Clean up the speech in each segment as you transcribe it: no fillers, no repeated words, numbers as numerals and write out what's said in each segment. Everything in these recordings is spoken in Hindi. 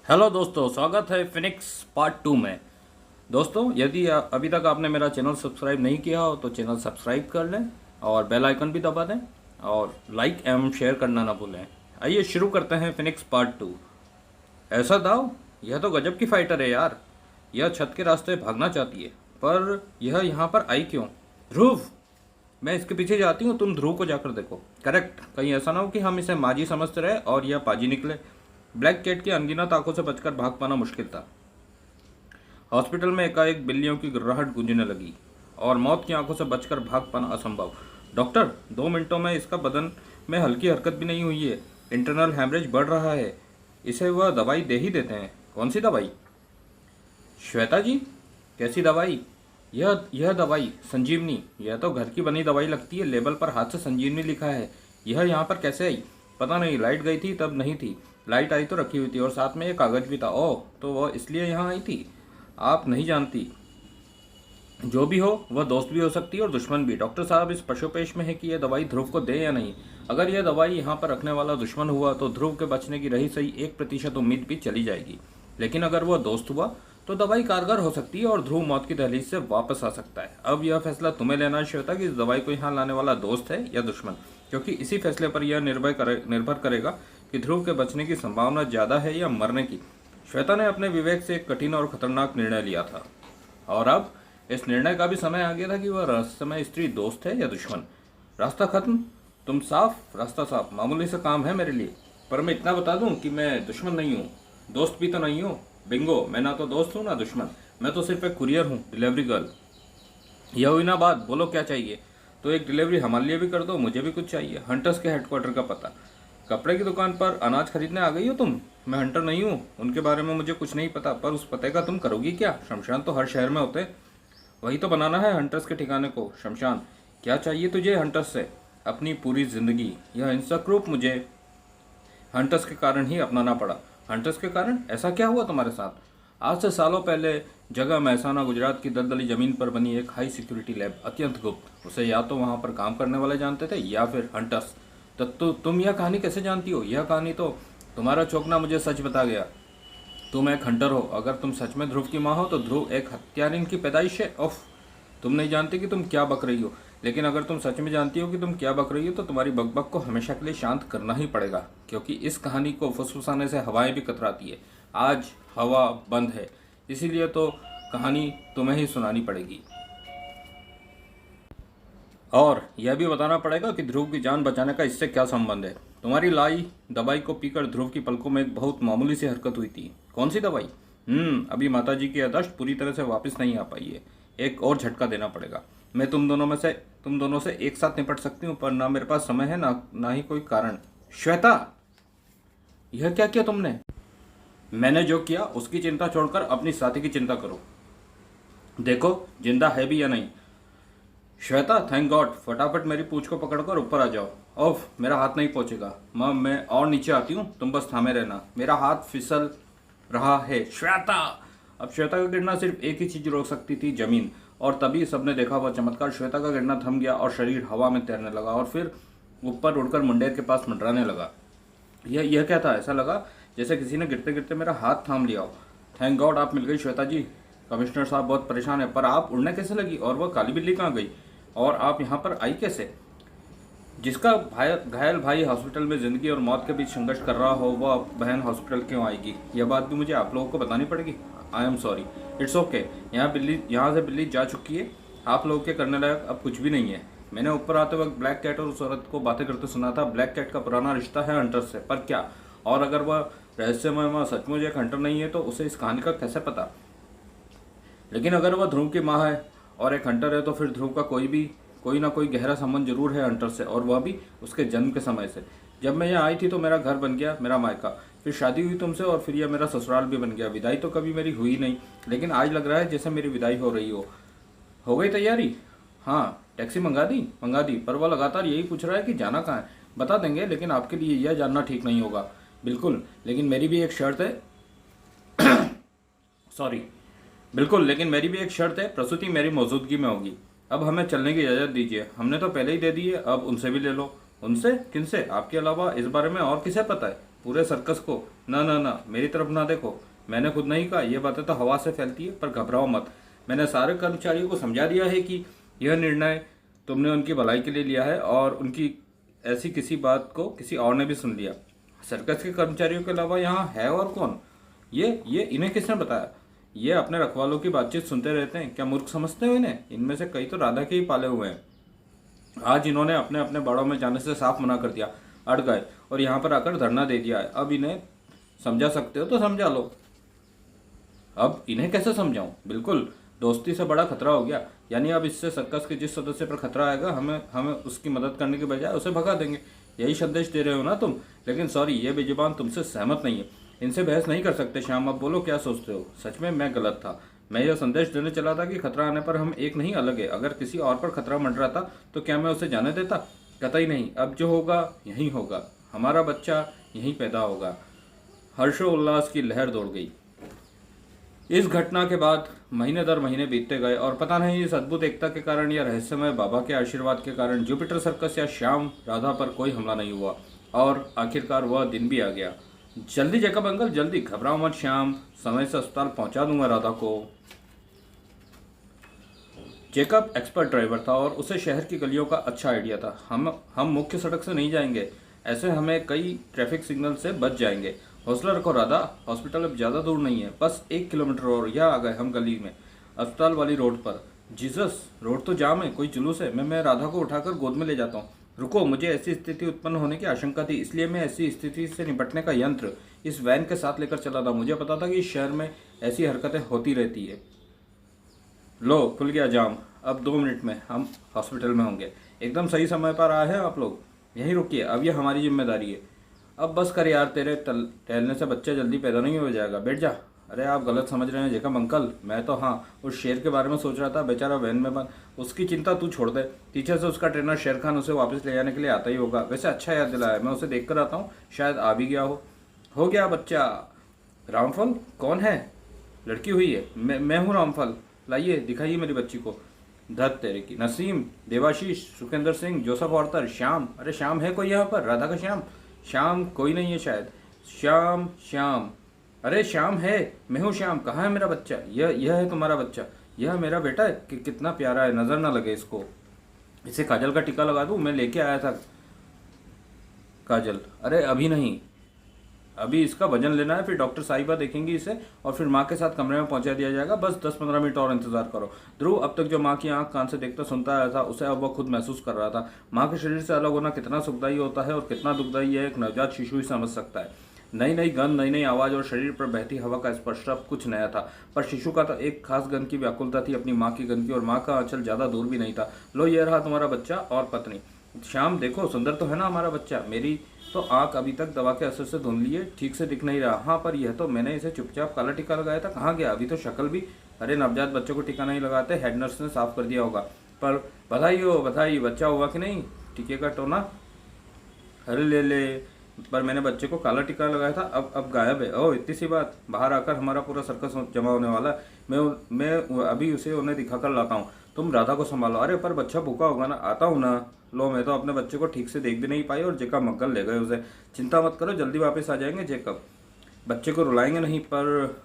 हेलो दोस्तों, स्वागत है फिनिक्स पार्ट 2 में। दोस्तों, यदि अभी तक आपने मेरा चैनल सब्सक्राइब नहीं किया हो तो चैनल सब्सक्राइब कर लें और बेल आइकन भी दबा दें और लाइक एवं शेयर करना ना भूलें। आइए शुरू करते हैं फिनिक्स पार्ट 2। ऐसा दाव, यह तो गजब की फाइटर है यार। यह छत के रास्ते भागना चाहती है, पर यह यहाँ पर आई क्यों? ध्रुव, मैं इसके पीछे जाती हूँ, तुम ध्रुव को जाकर देखो। करेक्ट, कहीं ऐसा ना हो कि हम इसे माजी समझते रहे और यह पाजी निकले। ब्लैक कैट की अनगिनत आंखों से बचकर भाग पाना मुश्किल था। हॉस्पिटल में एकाएक बिल्लियों की गुर्राहट गूंजने लगी और मौत की आंखों से बचकर भाग पाना असंभव। डॉक्टर, 2 मिनटों में इसका बदन में हल्की हरकत भी नहीं हुई है। इंटरनल हैमरेज बढ़ रहा है। इसे वह दवाई दे ही देते हैं। कौन सी दवाई? श्वेता जी, कैसी दवाई? यह दवाई संजीवनी। यह तो घर की बनी दवाई लगती है। लेबल पर हाथ से संजीवनी लिखा है। यह यहाँ पर कैसे आई? पता नहीं, लाइट गई थी तब नहीं थी। लाइट आई तो रखी हुई थी और साथ में एक कागज भी था। ओह, तो वह इसलिए यहाँ आई थी। आप नहीं जानती। जो भी हो, वह दोस्त भी हो सकती है और दुश्मन भी। डॉक्टर साहब इस पशुपेश में है कि यह दवाई ध्रुव को दे या नहीं। अगर यह दवाई यहाँ पर रखने वाला दुश्मन हुआ तो ध्रुव के बचने की रही सही 1% उम्मीद भी चली जाएगी। लेकिन अगर वह दोस्त हुआ तो दवाई कारगर हो सकती है और ध्रुव मौत की दहलीज से वापस आ सकता है। अब यह फैसला तुम्हें लेना है श्वेता कि इस दवाई को यहाँ लाने वाला दोस्त है या दुश्मन, क्योंकि इसी फैसले पर यह निर्भर करेगा कि ध्रुव के बचने की संभावना ज्यादा है या मरने की। श्वेता ने अपने विवेक से एक कठिन और खतरनाक निर्णय लिया था और अब इस निर्णय का भी समय आ गया था कि वह रहस्यमय स्त्री दोस्त है या दुश्मन। रास्ता खत्म, तुम साफ, रास्ता साफ। मामूली सा काम है मेरे लिए, पर मैं इतना बता दूं कि मैं दुश्मन नहीं हूँ, दोस्त भी तो नहीं हूँ। बिंगो, मैं ना तो दोस्त हूँ ना दुश्मन। मैं तो सिर्फ एक कुरियर हूँ, डिलीवरी गर्ल। यह हुई ना बात, बोलो क्या चाहिए? तो एक डिलीवरी हमारे लिए भी कर दो, मुझे भी कुछ चाहिए। हंटर्स के हेडक्वार्टर का पता। कपड़े की दुकान पर अनाज खरीदने आ गई हो तुम? मैं हंटर नहीं हूँ, उनके बारे में मुझे कुछ नहीं पता, पर उस पते का तुम करोगी क्या? शमशान तो हर शहर में होते हैं। वही तो बनाना है हंटर्स के ठिकाने को, शमशान। क्या चाहिए तुझे हंटर्स से? अपनी पूरी जिंदगी। यह हिंसक रूप मुझे हंटर्स के कारण ही अपनाना पड़ा। हंटर्स के कारण? ऐसा क्या हुआ तुम्हारे साथ? आज से सालों पहले जगह महसाना, गुजरात की दलदली जमीन पर बनी एक हाई सिक्योरिटी लैब, अत्यंत गुप्त। उसे या तो वहां पर काम करने वाले जानते थे या फिर हंटर्स। तो तुम यह कहानी कैसे जानती हो? यह कहानी तो तुम्हारा चौंकना मुझे सच बता गया। तुम एक हंटर हो। अगर तुम सच में ध्रुव की माँ हो तो ध्रुव एक हत्यारिन की पैदाइश है। उफ, तुम नहीं जानती कि तुम क्या बक रही हो। लेकिन अगर तुम सच में जानती हो कि तुम क्या बक रही हो तो तुम्हारी बकबक को हमेशा के लिए शांत करना ही पड़ेगा, क्योंकि इस कहानी को फुसफुसाने से हवाएं भी कतराती है। आज हवा बंद है, इसीलिए तो कहानी तुम्हें ही सुनानी पड़ेगी। और यह भी बताना पड़ेगा कि ध्रुव की जान बचाने का इससे क्या संबंध है। तुम्हारी लाई दवाई को पीकर ध्रुव की पलकों में एक बहुत मामूली सी हरकत हुई थी। कौन सी दवाई? अभी माताजी की याददाश्त पूरी तरह से वापस नहीं आ पाई है। एक और झटका देना पड़ेगा। मैं तुम दोनों से एक साथ निपट सकती हूँ, पर ना मेरे पास समय है ना ही कोई कारण। श्वेता, यह क्या किया तुमने? मैंने जो किया उसकी चिंता छोड़कर अपनी साथी की चिंता करो। देखो जिंदा है भी या नहीं। Shweta, thank God. फटाफट मेरी पूंछ को पकड़कर ऊपर आ जाओ। ओफ, मेरा हाथ नहीं पहुंचेगा। मम, मैं और नीचे आती हूँ, तुम बस थामे रहना। मेरा हाथ फिसल रहा है। श्वेता! अब श्वेता का गिरना सिर्फ एक ही चीज रोक सकती थी, जमीन। और तभी सबने देखा वह चमत्कार। श्वेता का गिरना थम गया और शरीर हवा में तैरने लगा और फिर ऊपर उड़कर मुंडेर के पास मंडराने लगा। यह क्या था? ऐसा लगा जैसे किसी ने गिरते गिरते मेरा हाथ थाम लिया हो। थैंक गॉड आप मिल गई श्वेता जी। कमिश्नर साहब बहुत परेशान है, पर आप उड़ने कैसे लगी? और वह काली बिल्ली कहाँ गई? और आप यहाँ पर आई कैसे? जिसका घायल भाई हॉस्पिटल में जिंदगी और मौत के बीच संघर्ष कर रहा हो, वह बहन हॉस्पिटल क्यों आएगी? यह बात भी मुझे आप लोगों को बतानी पड़ेगी। I am sorry. It's okay. यहाँ से बिल्ली जा चुकी है। आप लोगों के करने लायक अब कुछ भी नहीं है। मैंने ऊपर आते वक्त ब्लैक कैट और उस औरत को बातें करते सुना था। ब्लैक कैट का पुराना रिश्ता है हंटर से, पर क्या? और अगर वह रहस्यमय माँ सचमुच एक हंटर नहीं है तो उसे इस कहानी का कैसे पता? लेकिन अगर वह ध्रुव की माँ है और एक हंटर है तो फिर ध्रुव का कोई ना कोई गहरा संबंध जरूर है हंटर से, और वह भी उसके जन्म के समय से। जब मैं यहाँ आई थी तो मेरा घर बन गया, मेरा मायका। फिर शादी हुई तुमसे और फिर यह मेरा ससुराल भी बन गया। विदाई तो कभी मेरी हुई नहीं, लेकिन आज लग रहा है जैसे मेरी विदाई हो रही हो। हो गई तैयारी? हाँ, टैक्सी मंगा दी। पर वह लगातार यही पूछ रहा है कि जाना कहाँ है। बता देंगे, लेकिन आपके लिए यह जानना ठीक नहीं होगा। बिल्कुल, लेकिन मेरी भी एक शर्त है। सॉरी। बिल्कुल, लेकिन मेरी भी एक शर्त है। प्रसूति मेरी मौजूदगी में होगी। अब हमें चलने की इजाज़त दीजिए। हमने तो पहले ही दे दी है, अब उनसे भी ले लो। उनसे? किनसे? आपके अलावा इस बारे में और किसे पता है? पूरे सर्कस को। ना ना ना, मेरी तरफ ना देखो, मैंने खुद नहीं कहा, ये बातें तो हवा से फैलती है। पर घबराओ मत, मैंने सारे कर्मचारियों को समझा दिया है कि यह निर्णय तुमने उनकी भलाई के लिए लिया है, और उनकी ऐसी किसी बात को किसी और ने भी सुन लिया। सर्कस के कर्मचारियों के अलावा यहाँ है और कौन? ये इन्हें किसने बताया? ये अपने रखवालों की बातचीत सुनते रहते हैं, क्या मूर्ख समझते हो इन्हें? इनमें से कई तो राधा के ही पाले हुए हैं। आज इन्होंने अपने अपने बाड़ों में जाने से साफ मना कर दिया, अड़ गए और यहाँ पर आकर धरना दे दिया है। अब इन्हें समझा सकते हो तो समझा लो। अब इन्हें कैसे समझाऊं? बिल्कुल, दोस्ती से बड़ा खतरा हो गया। यानी अब इससे सर्कस के जिस सदस्य पर खतरा आएगा, हमें हमें उसकी मदद करने के बजाय उसे भगा देंगे। यही संदेश दे रहे हो ना तुम? लेकिन सॉरी, ये बेजुबान तुमसे सहमत नहीं है। इनसे बहस नहीं कर सकते। श्याम, अब बोलो, क्या सोचते हो? सच में मैं गलत था। मैं यह संदेश देने चला था कि खतरा आने पर हम एक नहीं अलग है। अगर किसी और पर खतरा मंडरा था तो क्या मैं उसे जाने देता? कतई नहीं। अब जो होगा यही होगा। हमारा बच्चा यहीं पैदा होगा। हर्षोल्लास की लहर दौड़ गई। इस घटना के बाद महीने दर महीने बीतते गए, और पता नहीं इस अद्भुत एकता के कारण या रहस्यमय बाबा के आशीर्वाद के कारण जुपिटर सर्कस या श्याम राधा पर कोई हमला नहीं हुआ। और आखिरकार वह दिन भी आ गया। जल्दी जेकब अंकल, जल्दी, घबराओ मत श्याम, समय से अस्पताल पहुंचा दूंगा राधा को। जेकब एक्सपर्ट ड्राइवर था और उसे शहर की गलियों का अच्छा आइडिया था। हम मुख्य सड़क से नहीं जाएंगे, ऐसे हमें कई ट्रैफिक सिग्नल से बच जाएंगे। हौसला रखो राधा, हॉस्पिटल अब ज़्यादा दूर नहीं है, बस 1 किलोमीटर और। यह आ गए हम गली में, अस्पताल वाली रोड पर। जीसस, रोड तो जाम है, कोई जुलूस है। मैं राधा को उठाकर गोद में ले जाता हूँ। रुको, मुझे ऐसी स्थिति उत्पन्न होने की आशंका थी, इसलिए मैं ऐसी स्थिति से निपटने का यंत्र इस वैन के साथ लेकर चला था। मुझे पता था कि इस शहर में ऐसी हरकतें होती रहती है। लो, खुल गया जाम। अब 2 मिनट में हम हॉस्पिटल में होंगे। एकदम सही समय पर आए हैं आप लोग, यहीं रुकिए, अब ये हमारी जिम्मेदारी है। अब बस कर यार, तेरे टहलने से बच्चा जल्दी पैदा नहीं हो जाएगा, बैठ जा। अरे आप गलत समझ रहे हैं जेकब अंकल, मैं तो हाँ उस शेर के बारे में सोच रहा था, बेचारा वैन में बंद। उसकी चिंता तू छोड़ दे, पीछे से उसका ट्रेनर शेर खान उसे वापस ले जाने के लिए आता ही होगा। वैसे अच्छा याद दिलाया, मैं उसे देख कर आता हूँ, शायद आ भी गया हो गया बच्चा। रामफल कौन है? लड़की हुई है। मैं हूँ रामफल, लाइए दिखाइए मेरी बच्ची को। धत तेरे की। Naseem, Debashish, Sukhendra Singh, Joseph Arthur, Shyam. अरे श्याम है कोई यहाँ पर? राधा का श्याम? श्याम कोई नहीं है शायद। श्याम, श्याम, अरे श्याम है, मैं हूँ श्याम। कहाँ है मेरा बच्चा? यह है तुम्हारा बच्चा? यह मेरा बेटा है? कितना प्यारा है, नजर ना लगे इसको। इसे काजल का टीका लगा दूं? मैं लेके आया था काजल। अरे अभी नहीं, अभी इसका वजन लेना है, फिर डॉक्टर साहिबा देखेंगी इसे, और फिर माँ के साथ कमरे में पहुंचा दिया जाएगा। बस 10-15 मिनट और इंतजार करो। ध्रुव अब तक जो माँ की आंख कान से देखता सुनता आया था, उसे अब वह खुद महसूस कर रहा था। माँ के शरीर से अलग होना कितना सुखदायी होता है और कितना दुखदायी है, एक नवजात शिशु ही समझ सकता है। नई नई गंध, नई नई आवाज़ और शरीर पर बहती हवा का स्पर्श, सब कुछ नया था। पर शिशु का तो एक खास गंध की व्याकुलता थी, अपनी माँ की गंध की, और माँ का आंचल ज़्यादा दूर भी नहीं था। लो, ये रहा तुम्हारा बच्चा और पत्नी। श्याम देखो, सुंदर तो है ना हमारा बच्चा? मेरी तो आंख अभी तक दवा के असर से धुंधली है, ठीक से दिख नहीं रहा। हाँ, पर यह तो मैंने इसे चुपचाप काला टीका लगाया था, कहाँ गया? अभी तो शक्ल भी। अरे नवजात बच्चों को टीका नहीं लगाते, हेड नर्स ने साफ कर दिया होगा। पर बधाई हो, बधाई, बच्चा हुआ कि नहीं? टीके का टोना? अरे ले, पर मैंने बच्चे को काला टीका लगाया था, अब गायब है। ओह, इतनी सी बात। बाहर आकर हमारा पूरा सर्कस जमा होने वाला है। मैं अभी उसे उन्हें दिखाकर लाता हूँ, तुम राधा को संभालो। अरे पर बच्चा भूखा होगा ना। आता हूँ ना। लो, मैं तो अपने बच्चे को ठीक से देख भी नहीं पाई और जेकब मक्कल ले गए उसे। चिंता मत करो, जल्दी वापस आ जाएंगे जेकब। बच्चे को रुलाएंगे नहीं। पर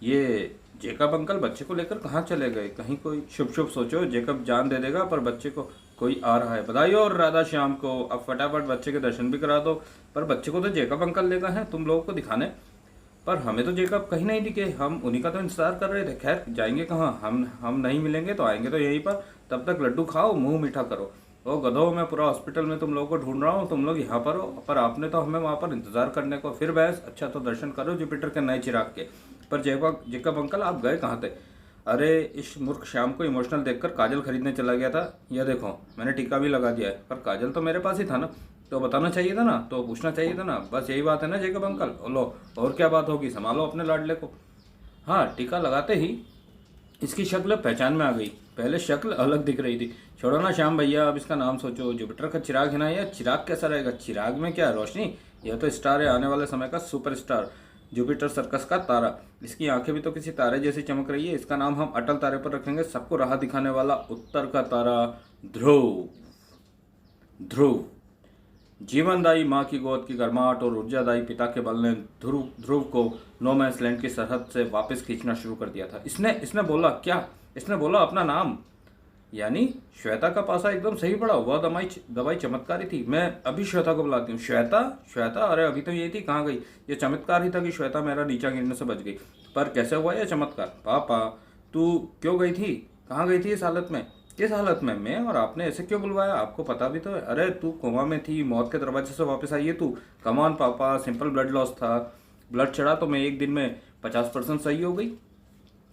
ये जेकब अंकल बच्चे को लेकर कहाँ चले गए? कहीं कोई शुभ शुभ सोचो, जेकब जान दे देगा, पर बच्चे को कोई आ रहा है। बधाई और राधा श्याम को। अब फटाफट बच्चे के दर्शन भी करा दो। पर बच्चे को तो जेकब अंकल ले गए हैं तुम लोगों को दिखाने, पर हमें तो जेकब कहीं नहीं दिखे। हम उन्हीं का तो इंतजार कर रहे थे। खैर, जाएंगे कहाँ? हम नहीं मिलेंगे तो आएंगे तो यहीं पर। तब तक लड्डू खाओ, मुंह मीठा करो। ओ गधो, मैं पूरा हॉस्पिटल में तुम लोगों को ढूंढ रहा हूँ, तुम लोग यहाँ पर हो, पर आपने तो हमें वहाँ पर इंतजार करने को। फिर बहस? अच्छा तो दर्शन करो जुपिटर के नए चिराग के। पर जेकब अंकल आप गए कहाँ थे? अरे इस मूर्ख श्याम को इमोशनल देखकर काजल खरीदने चला गया था। यह देखो, मैंने टीका भी लगा दिया है। पर काजल तो मेरे पास ही था ना, तो बताना चाहिए था ना, तो पूछना चाहिए था ना। बस यही बात है ना जेकब अंकल? लो, और क्या बात होगी, संभालो अपने लाडले को। हाँ, टीका लगाते ही इसकी शक्ल पहचान में आ गई। पहले शक्ल अलग दिख रही थी। छोड़ो ना श्याम भैया, अब इसका नाम सोचो। जुपिटर का चिराग है ना? यह चिराग कैसा रहेगा? चिराग में क्या रोशनी? यह तो स्टार है, आने वाले समय का सुपरस्टार, जुपिटर सर्कस का तारा। इसकी आंखें भी तो किसी तारे जैसी चमक रही है। इसका नाम हम अटल तारे पर रखेंगे, सबको राह दिखाने वाला उत्तर का तारा ध्रुव। ध्रुव जीवनदायी माँ की गोद की गर्माहट और ऊर्जादायी पिता के बल ने ध्रुव को नो मैंस लैंड की सरहद से वापस खींचना शुरू कर दिया था। इसने इसने बोला क्या? इसने बोला अपना नाम। यानी श्वेता का पासा एकदम सही पड़ा। वह दवाई चमत्कारी थी। मैं अभी श्वेता को बुलाती हूँ। श्वेता, श्वेता, अरे अभी तो यही थी, कहाँ गई? ये चमत्कार ही था कि श्वेता मेरा नीचा गिरने से बच गई, पर कैसे हुआ यह चमत्कार? पापा, तू क्यों गई थी? कहाँ गई थी इस हालत में? किस हालत में? मैं और आपने ऐसे क्यों बुलवाया? आपको पता भी तो है। अरे तू कोमा में थी, मौत के दरवाजे से वापस आई है तू। कमान पापा, सिंपल ब्लड लॉस था, ब्लड चढ़ा तो मैं एक दिन में 50% सही हो गई।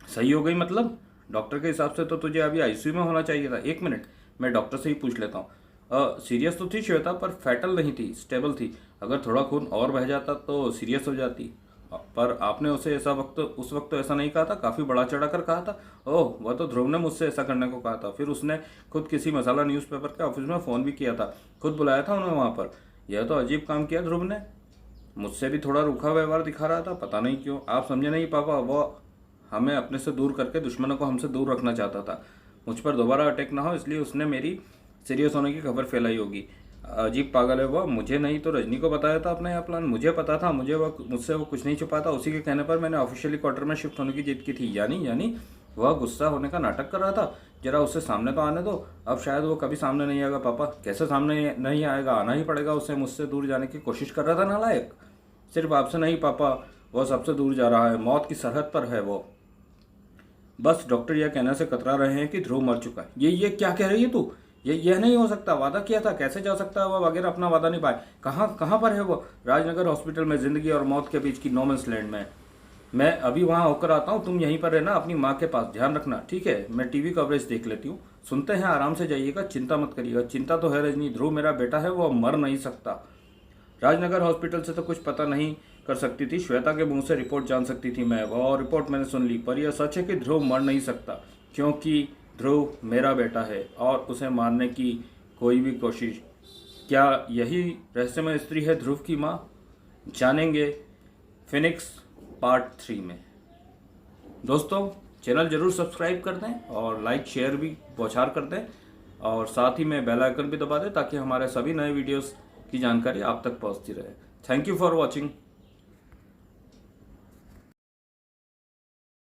सही हो गई मतलब? डॉक्टर के हिसाब से तो तुझे अभी आईसीयू में होना चाहिए था। एक मिनट, मैं डॉक्टर से ही पूछ लेता हूँ। सीरियस तो थी श्वेता, पर फैटल नहीं थी, स्टेबल थी। अगर थोड़ा खून और बह जाता तो सीरियस हो जाती। पर आपने उसे उस वक्त तो ऐसा नहीं कहा था, काफ़ी बड़ा चढ़ा कर कहा था। ओह, वह तो ध्रुव ने मुझसे ऐसा करने को कहा था। फिर उसने खुद किसी मसाला न्यूज़पेपर के ऑफिस में फ़ोन भी किया था, खुद बुलाया था उन्हें वहाँ पर। यह तो अजीब काम किया ध्रुव ने। मुझसे भी थोड़ा रूखा व्यवहार दिखा रहा था, पता नहीं क्यों। आप समझे नहीं पापा, वो हमें अपने से दूर करके दुश्मनों को हमसे दूर रखना चाहता था। मुझ पर दोबारा अटैक ना हो इसलिए उसने मेरी सीरियस होने की खबर फैलाई होगी। अजीब पागल है वो। मुझे नहीं तो रजनी को बताया था अपना यह प्लान। मुझे पता था, मुझसे वो कुछ नहीं छुपा था। उसी के कहने पर मैंने ऑफिशियली क्वार्टर में शिफ्ट होने की जिद की थी। यानी वह गुस्सा होने का नाटक कर रहा था। जरा उससे सामने तो आने दो। अब शायद वो कभी सामने नहीं आएगा पापा। कैसे सामने नहीं आएगा? आना ही पड़ेगा उसे। मुझसे दूर जाने की कोशिश कर रहा था नालायक। सिर्फ आपसे नहीं पापा, वह सबसे दूर जा रहा है। मौत की सरहद पर है वो। बस डॉक्टर यह कहने से कतरा रहे हैं कि ध्रुव मर चुका है। ये क्या कह रही है तू? यह नहीं हो सकता। वादा किया था, कैसे जा सकता है वह वगैरह अपना वादा नहीं पाए? कहाँ पर है वो? राजनगर हॉस्पिटल में, जिंदगी और मौत के बीच की नो मैंस लैंड में। मैं अभी वहाँ होकर आता हूँ। तुम यहीं पर रहना अपनी माँ के पास, ध्यान रखना, ठीक है? मैं टीवी कवरेज देख लेती हूँ। सुनते हैं, आराम से जाइएगा, चिंता मत करिएगा। चिंता तो है रजनी, ध्रुव मेरा बेटा है, वो मर नहीं सकता। राजनगर हॉस्पिटल से तो कुछ पता नहीं कर सकती थी, श्वेता के मुंह से रिपोर्ट जान सकती थी मैं। और रिपोर्ट मैंने सुन ली, पर यह सच है कि ध्रुव मर नहीं सकता, क्योंकि ध्रुव मेरा बेटा है और उसे मारने की कोई भी कोशिश। क्या यही रहस्यमय स्त्री है ध्रुव की माँ? जानेंगे फिनिक्स पार्ट 3 में। दोस्तों, चैनल जरूर सब्सक्राइब कर दें और लाइक शेयर भी बौछार कर दें, और साथ ही में बेल आइकन भी दबा दें ताकि हमारे सभी नए वीडियोस की जानकारी आप तक पहुंचती रहे। Thank you for watching.